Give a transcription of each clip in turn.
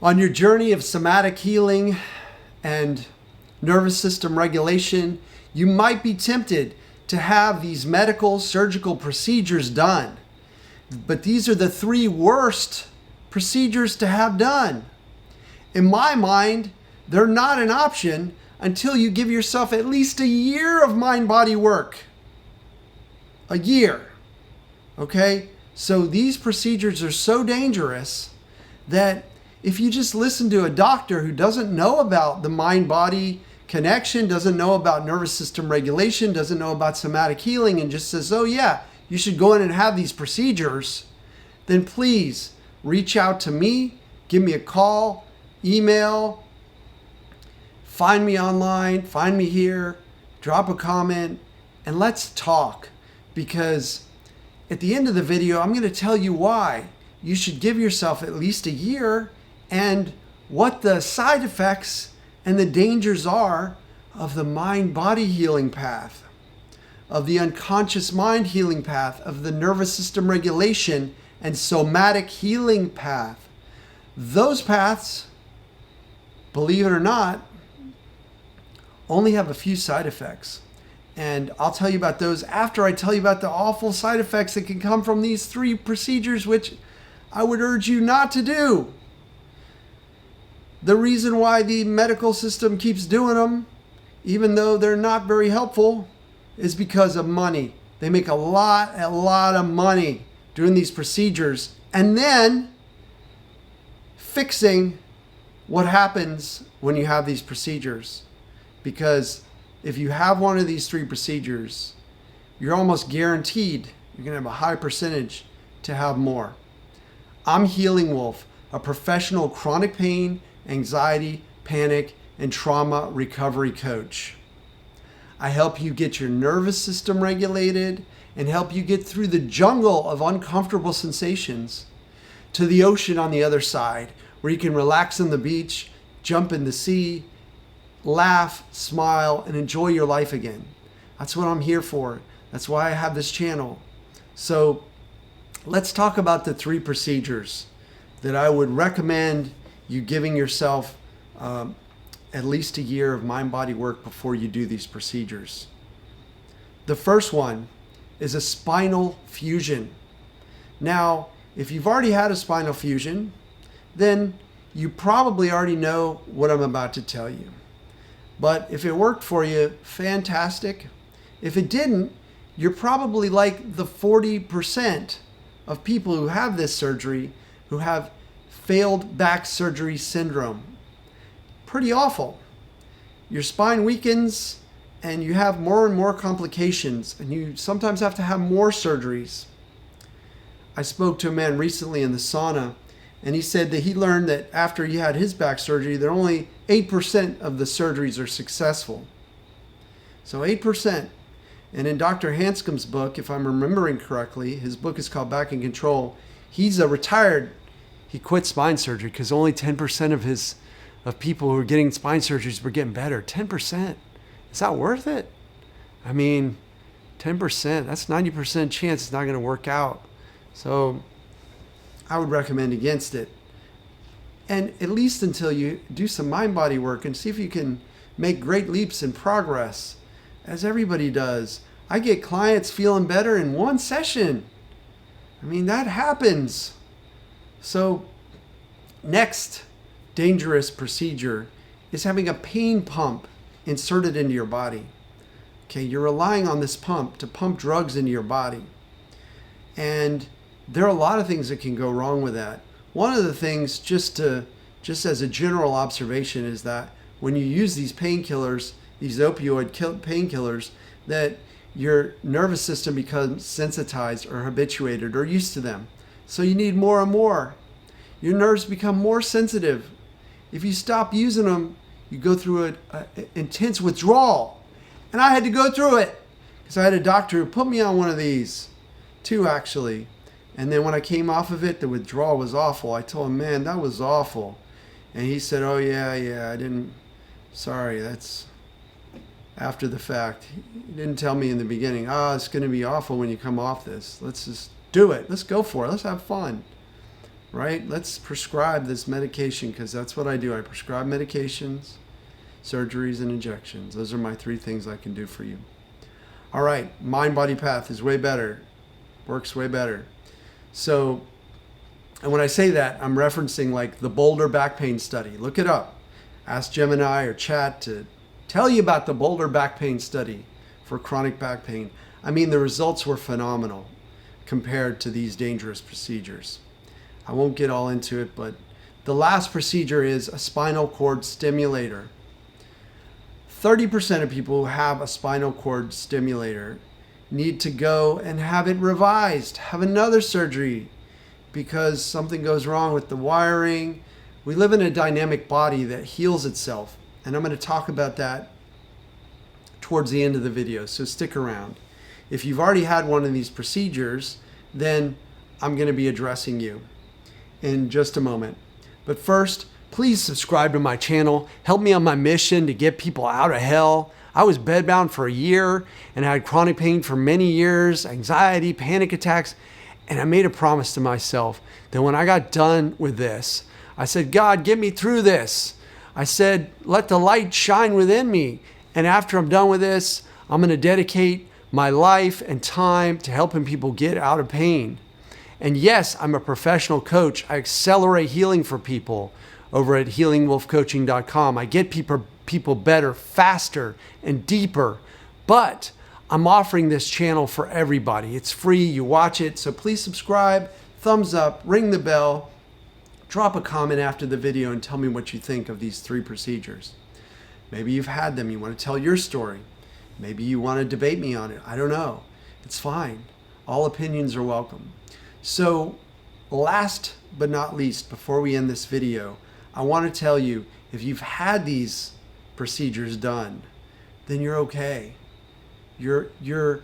On your journey of somatic healing and nervous system regulation, you might be tempted to have these medical surgical procedures done. But these are the three worst procedures to have done. In my mind, they're not an option until you give yourself at least a year of mind-body work. A year. Okay? So these procedures are so dangerous that if you just listen to a doctor who doesn't know about the mind-body connection, doesn't know about nervous system regulation, doesn't know about somatic healing, and just says, oh yeah, you should go in and have these procedures, then please reach out to me, give me a call, email, find me online, find me here, drop a comment, and let's talk. Because at the end of the video, I'm going to tell you why you should give yourself at least a year and what the side effects and the dangers are of the mind-body healing path, of the unconscious mind healing path, of the nervous system regulation and somatic healing path. Those paths, believe it or not, only have a few side effects. And I'll tell you about those after I tell you about the awful side effects that can come from these three procedures, which I would urge you not to do. The reason why the medical system keeps doing them, even though they're not very helpful, is because of money. They make a lot of money doing these procedures and then fixing what happens when you have these procedures. Because if you have one of these three procedures, you're almost guaranteed you're going to have a high percentage to have more. I'm Healing Wolf, a professional chronic pain, anxiety, panic, and trauma recovery coach. I help you get your nervous system regulated and help you get through the jungle of uncomfortable sensations to the ocean on the other side, where you can relax on the beach, jump in the sea, laugh, smile, and enjoy your life again. That's what I'm here for. That's why I have this channel. So let's talk about the three procedures that I would recommend you giving yourself at least a year of mind-body work before you do these procedures. The first one is a spinal fusion. Now, if you've already had a spinal fusion, then you probably already know what I'm about to tell you. But if it worked for you, fantastic. If it didn't, you're probably like the 40% of people who have this surgery who have failed back surgery syndrome. Pretty awful. Your spine weakens and you have more and more complications, and you sometimes have to have more surgeries. I spoke to a man recently in the sauna, and he said that he learned that after he had his back surgery, that only 8% of the surgeries are successful. So 8%. And in Dr. Hanscom's book, if I'm remembering correctly, his book is called Back in Control. He's a retired. He quit spine surgery because only 10% of people who were getting spine surgeries were getting better. 10%. Is that worth it? I mean, 10%, that's 90% chance it's not going to work out. So I would recommend against it. And at least until you do some mind-body work and see if you can make great leaps in progress, as everybody does. I get clients feeling better in one session. I mean, that happens. So next dangerous procedure is having a pain pump inserted into your body. Okay, you're relying on this pump to pump drugs into your body. And there are a lot of things that can go wrong with that. One of the things, just as a general observation, is that when you use these painkillers, these opioid painkillers, that your nervous system becomes sensitized or habituated or used to them. So you need more and more. Your nerves become more sensitive. If you stop using them, you go through an intense withdrawal. And I had to go through it because I had a doctor who put me on one of these, two actually. And then when I came off of it, the withdrawal was awful. I told him, man, that was awful. And he said, oh yeah, sorry, that's after the fact. He didn't tell me in the beginning, it's going to be awful when you come off this. Let's just do it. Let's go for it. Let's have fun. right? Let's prescribe this medication, because that's what I do. I prescribe medications, surgeries, and injections. Those are my 3 things I can do for you. All right, mind-body path is way better, works way better. So, and when I say that, I'm referencing like the Boulder Back Pain Study. Look it up. Ask Gemini or Chat to tell you about the Boulder Back Pain Study for chronic back pain. I mean, the results were phenomenal compared to these dangerous procedures. I won't get all into it, but the last procedure is a spinal cord stimulator. 30% of people who have a spinal cord stimulator need to go and have it revised, have another surgery, because something goes wrong with the wiring. We live in a dynamic body that heals itself, and I'm going to talk about that towards the end of the video, so stick around. If you've already had one of these procedures, then I'm going to be addressing you in just a moment. But first, please subscribe to my channel. Help me on my mission to get people out of hell. I was bedbound for a year and I had chronic pain for many years, anxiety, panic attacks, and I made a promise to myself that when I got done with this, I said, God, get me through this. I said, let the light shine within me. And after I'm done with this, I'm going to dedicate my life and time to helping people get out of pain. And yes, I'm a professional coach. I accelerate healing for people over at healingwolfcoaching.com. I get people better, faster, and deeper. But I'm offering this channel for everybody. It's free. You watch it. So please subscribe, thumbs up, ring the bell, drop a comment after the video and tell me what you think of these 3 procedures. Maybe you've had them. You want to tell your story. Maybe you want to debate me on it. I don't know. It's fine. All opinions are welcome. So last but not least, before we end this video, I want to tell you, if you've had these procedures done, then you're okay. Your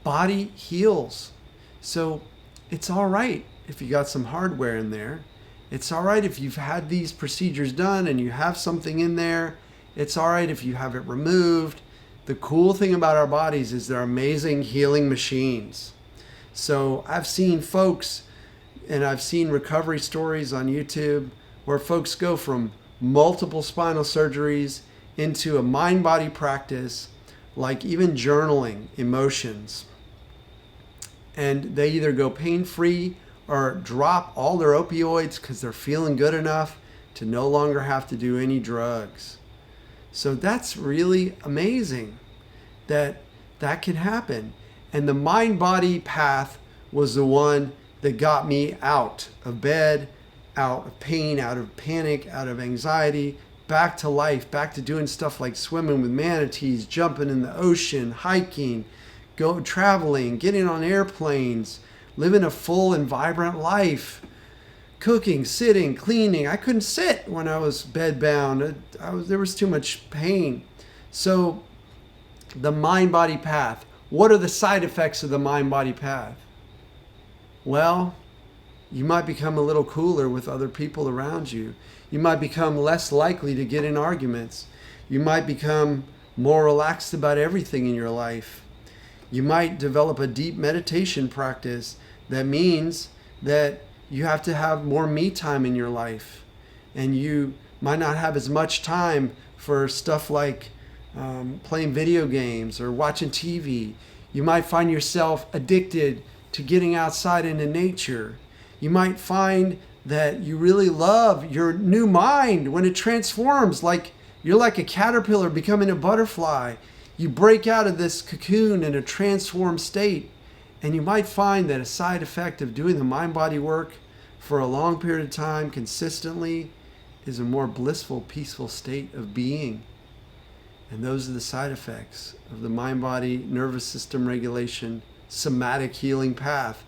body heals. So it's all right if you got some hardware in there. It's all right if you've had these procedures done and you have something in there. It's all right if you have it removed. The cool thing about our bodies is they're amazing healing machines. So I've seen folks, and I've seen recovery stories on YouTube where folks go from multiple spinal surgeries into a mind-body practice, like even journaling emotions. And they either go pain-free or drop all their opioids because they're feeling good enough to no longer have to do any drugs. So that's really amazing that that can happen. And the mind-body path was the one that got me out of bed, out of pain, out of panic, out of anxiety, back to life, back to doing stuff like swimming with manatees, jumping in the ocean, hiking, go traveling, getting on airplanes, living a full and vibrant life, cooking, sitting, cleaning. I couldn't sit when I was bedbound. There was too much pain. So the mind-body path. What are the side effects of the mind-body path? Well, you might become a little cooler with other people around you. You might become less likely to get in arguments. You might become more relaxed about everything in your life. You might develop a deep meditation practice that means that you have to have more me time in your life. And you might not have as much time for stuff like playing video games or watching TV. You might find yourself addicted to getting outside into nature. You might find that you really love your new mind when it transforms, like you're like a caterpillar becoming a butterfly. You break out of this cocoon in a transformed state. And you might find that a side effect of doing the mind-body work for a long period of time consistently is a more blissful, peaceful state of being. And those are the side effects of the mind-body nervous system regulation somatic healing path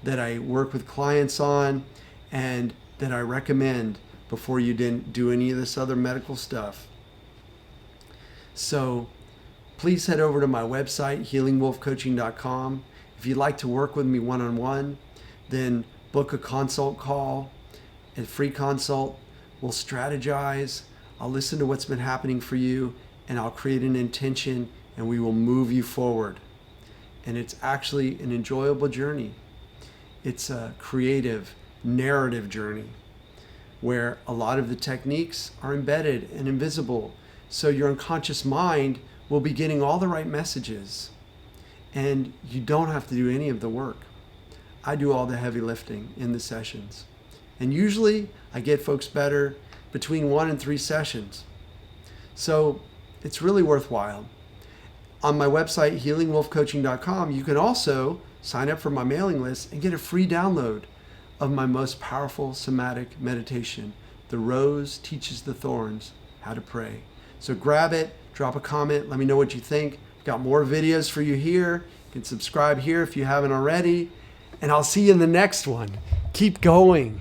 that I work with clients on and that I recommend before you didn't do any of this other medical stuff. So please head over to my website, healingwolfcoaching.com. If you'd like to work with me one-on-one, then book a consult call, a free consult. We'll strategize. I'll listen to what's been happening for you, and I'll create an intention, and we will move you forward. And it's actually an enjoyable journey. It's a creative, narrative journey where a lot of the techniques are embedded and invisible. So your unconscious mind will be getting all the right messages and you don't have to do any of the work. I do all the heavy lifting in the sessions. And usually I get folks better between 1 and 3 sessions. So it's really worthwhile. On my website, healingwolfcoaching.com, you can also sign up for my mailing list and get a free download of my most powerful somatic meditation, The Rose Teaches the Thorns How to Pray. So grab it, drop a comment, let me know what you think. I've got more videos for you here. You can subscribe here if you haven't already. And I'll see you in the next one. Keep going.